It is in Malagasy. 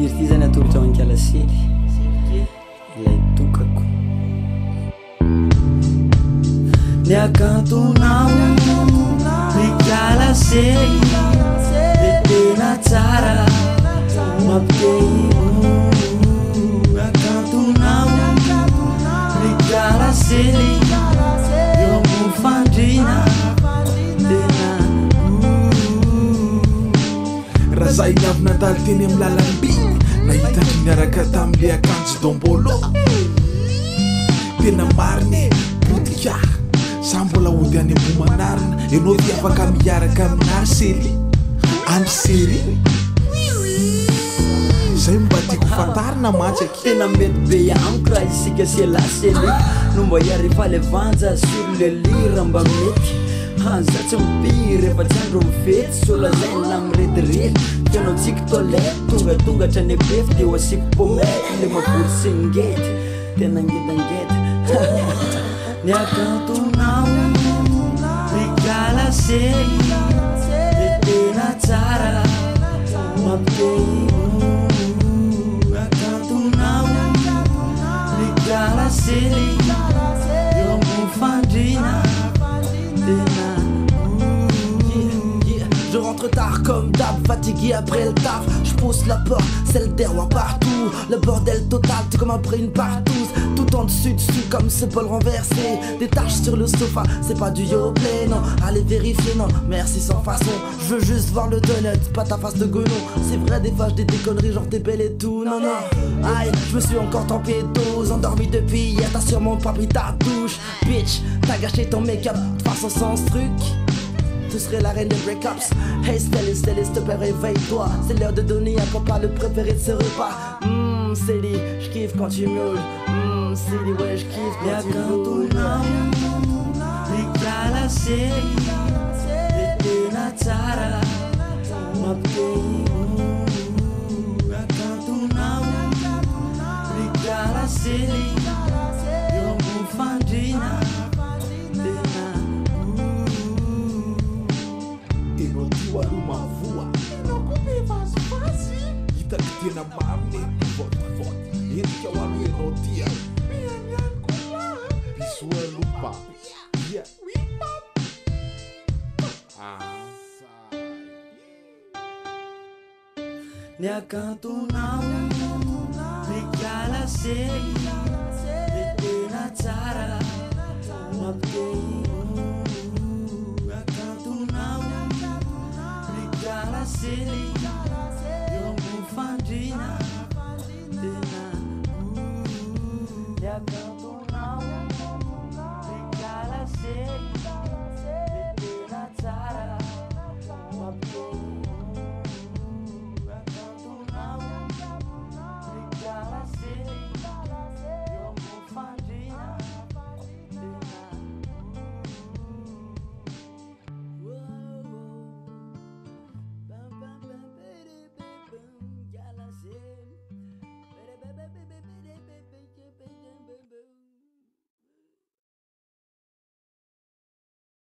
ty zany atolotra mankalasely ilay tokako ny akantonao mikalasely de tena tsara mampitehy akantonao mikalasely eo ambony fandrina tena raha zay niavy nataly teny amin'ny lalamby nahitany niaraka tamin'le akanjo dombolo tena mariny potika sa mbola ody any ambomanarina ianao ty afaka miaraka aminary sely any sery zay mba tiako fantarina matsaky tena mety be amiko raha isika selasely no mba hiarefa le vanja sur le lira mba mety hanza tsy mipiry efa tsy andro mivety sola zay na miretirety tianao tsika toilette tonga hatrany befy de ho asiko pomety le mabory sengety tena ngedangeda ny akantonao mikalasely de tena tsara mampitehy akantonao mikalasely eo ambony fandrina tena. Je rentre tard comme d'hab, fatigué après le taf. Je pousse la porte, c'est le derrière partout. Le bordel total, c'est comme après une partouze. Tout en dessus comme ce bol renversé. Des taches sur le sofa, c'est pas du yoplait, non. Allez vérifier, non, merci sans façon. Je veux juste voir le donut, pas ta face de guenon. C'est vrai, des fois j'ai des conneries, genre t'es belle et tout, non, non. Aïe, je me suis encore tempé dose. Endormi depuis hier, t'as sûrement pas pris ta douche. Bitch, t'as gâché ton make-up, de façon sans ce truc. Tu serais la reine des break-ups. Hey stylist, s'il te plaît réveille-toi. C'est l'heure de donner à papa le préféré de ce repas. Célie, j'kiffe quand tu miaules. Célie, ouais, j'kiffe quand tu miaules. mikalasely de tena tsara mampitehy akantonao mikalasely eo ambony fandrina tena. enao ty aloha mavoa enao koa be vazivazy hitako tena mariny votivoty endrika ho aloha enao ty mianiany koa biso aloha ia ny akantonao mikalasely de tena tsara mampitehy akantonao mikalasely eo ambony fandrina tena.